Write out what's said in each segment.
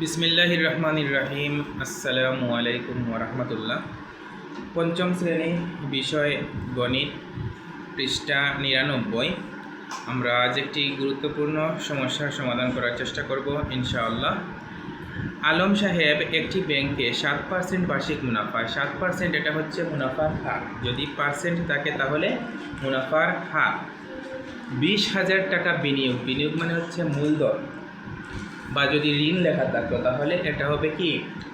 বিসমিল্লাহির রহমানির রহিম। আসসালামু আলাইকুম ওরহমতুল্লাহ। পঞ্চম শ্রেণী, বিষয় গণিত, পৃষ্ঠা 99। আমরা আজ একটি গুরুত্বপূর্ণ সমস্যার সমাধান করার চেষ্টা করব ইনশাআল্লাহ। আলম সাহেব একটি ব্যাংকে 7% বার্ষিক মুনাফা, 7% এটা হচ্ছে মুনাফার হার, যদি পার্সেন্ট থাকে তাহলে মুনাফার হার। 20,000 টাকা বিনিয়োগ মানে হচ্ছে মূলধন, বা যদি ঋণ লেখা থাকতো তাহলে এটা হবে কি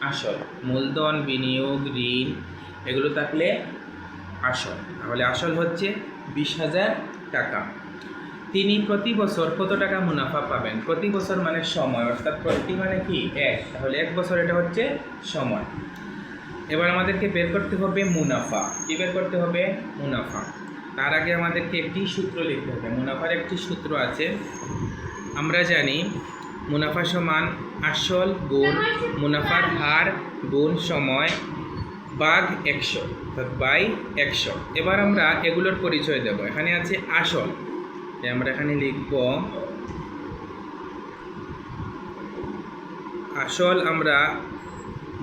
আসল। মূলধন, বিনিয়োগ, ঋণ এগুলো থাকলে আসল, তাহলে আসল হচ্ছে 20,000 টাকা। তিনি প্রতি বছর কত টাকা মুনাফা পাবেন? প্রতি বছর মানে সময়, অর্থাৎ প্রতি মানে কি এক, তাহলে 1 বছর এটা হচ্ছে সময়। এবার আমাদেরকে বের করতে হবে মুনাফা। কি বের করতে হবে? মুনাফা। তার আগে আমাদেরকে একটি সূত্র লিখতে হবে। মুনাফার একটি সূত্র আছে, আমরা জানি মুনাফা সমান আসল গুণ মুনাফার হার গুণ সময় ভাগ 100, অর্থাৎ বাই 100। এবার আমরা এগুলোর পরিচয় দেব। এখানে আছে আসল, আমরা এখানে লিখব আসল। আমরা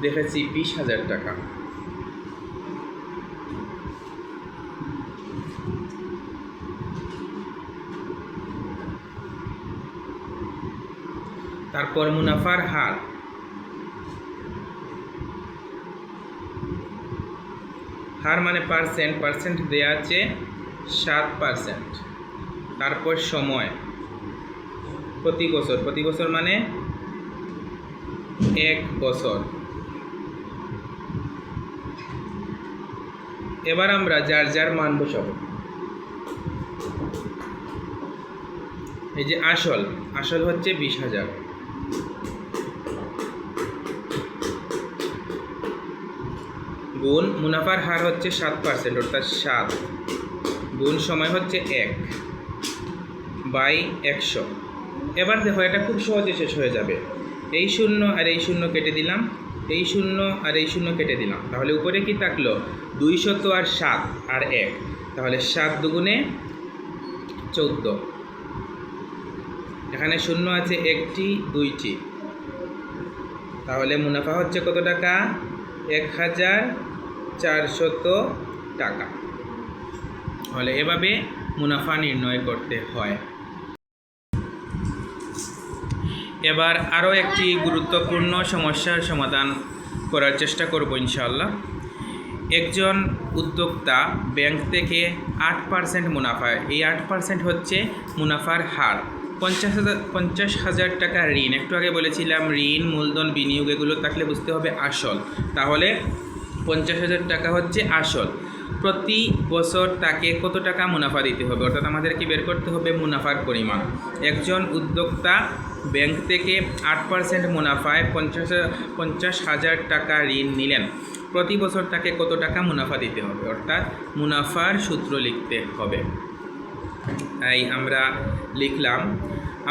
দেখেছি 20,000 টাকা। তারপর মুনাফার হার, হার মানে পার্সেন্ট, পার্সেন্ট দেওয়া আছে 7%। তারপর সময় প্রতি বছর, প্রতি বছর মানে 1 বছর। এবার আমরা যার যার মান বসাবো। এই যে আসল, আসল হচ্ছে 20,000 গুণ মুনাফার হার হচ্ছে 7%, অর্থাৎ 7 গুণ সময় হচ্ছে 1 বাই 100। এবার দেখো এটা খুব সহজে শেষ হয়ে যাবে। এই শূন্য আর এই শূন্য কেটে দিলাম, এই শূন্য আর এই শূন্য কেটে দিলাম, তাহলে উপরে কি থাকলো? 200 আর 7 আর 1, তাহলে 7 দুগুণে 14। এখানে শূন্য আছে একটি, দুইটি, তাহলে মুনাফা হচ্ছে কত টাকা? 1,400 টাকা। তাহলে এভাবে মুনাফা নির্ণয় করতে হয়। এবার আরও একটি গুরুত্বপূর্ণ সমস্যার সমাধান করার চেষ্টা করব ইনশাআল্লাহ। একজন উদ্যোক্তা ব্যাংক থেকে 8% মুনাফা, এই 8% হচ্ছে মুনাফার হার। 50,000 টাকা ঋণ, একটু আগে বলেছিলাম ঋণ, মূলধন, বিনিয়োগ এগুলো থাকলে বুঝতে হবে আসল, তাহলে 50,000 টাকা হচ্ছে আসল। প্রতি বছর তাকে কত টাকা মুনাফা দিতে হবে? অর্থাৎ আমাদেরকে বের করতে হবে মুনাফার পরিমাণ। একজন উদ্যোক্তা ব্যাংক থেকে 8% মুনাফায় 50,000 টাকা ঋণ নিলেন। প্রতি বছর তাকে কত টাকা মুনাফা দিতে হবে? অর্থাৎ মুনাফার সূত্র লিখতে হবে। তাই আমরা লিখলাম,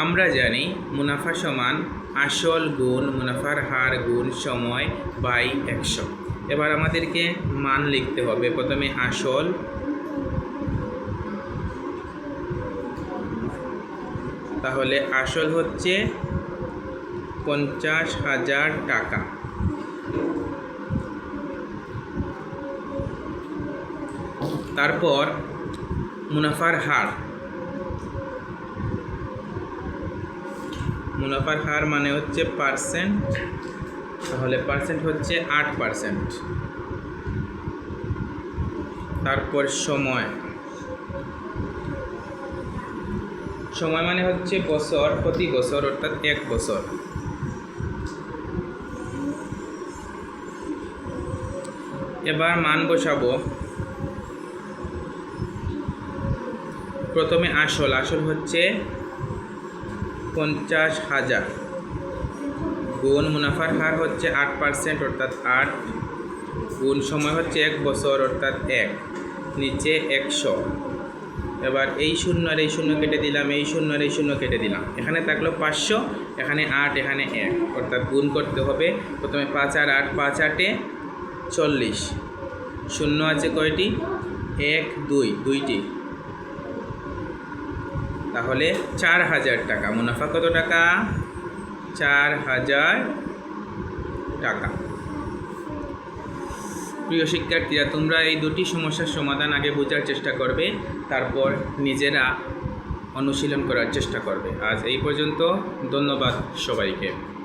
আমরা জানি মুনাফা সমান আসল গুণ মুনাফার হার গুণ সময় বাই 100। এবার আমাদেরকে মান লিখতে হবে। প্রথমে আসল, তাহলে আসল হচ্ছে 50,000 টাকা। তারপর মুনাফার হার, মুনাফার হার মানে হচ্ছে পার্সেন্ট, তাহলে পার্সেন্ট হচ্ছে 8%। তারপর সময়, সময় মানে হচ্ছে বছর, প্রতি বছর অর্থাৎ 1 বছর। এবার মান বসাবো। প্রথমে আসল, আসল হচ্ছে 50,000 গুণ মুনাফার হার হচ্ছে 8%, অর্থাৎ 8 গুণ সময় হচ্ছে 1 বছর, অর্থাৎ 1, নিচে 100। এবার এই শূন্য আর এই শূন্য কেটে দিলাম, এই শূন্য আর এই শূন্য কেটে দিলাম, এখানে থাকলো 500, এখানে 8, এখানে 1, অর্থাৎ গুণ করতে হবে। প্রথমে 5 আর 8, 5 8 40, শূন্য আছে কয়টি? 1 2, দুইটি, তাহলে 4,000 টাকা। মুনাফা কত টাকা? 4,000 টাকা। প্রিয় শিক্ষার্থীরা, তোমরা এই দুটি সমস্যার সমাধান আগে বোঝার চেষ্টা করবে, তারপর নিজেরা অনুশীলন করার চেষ্টা করবে। আজ এই পর্যন্ত। ধন্যবাদ সবাইকে।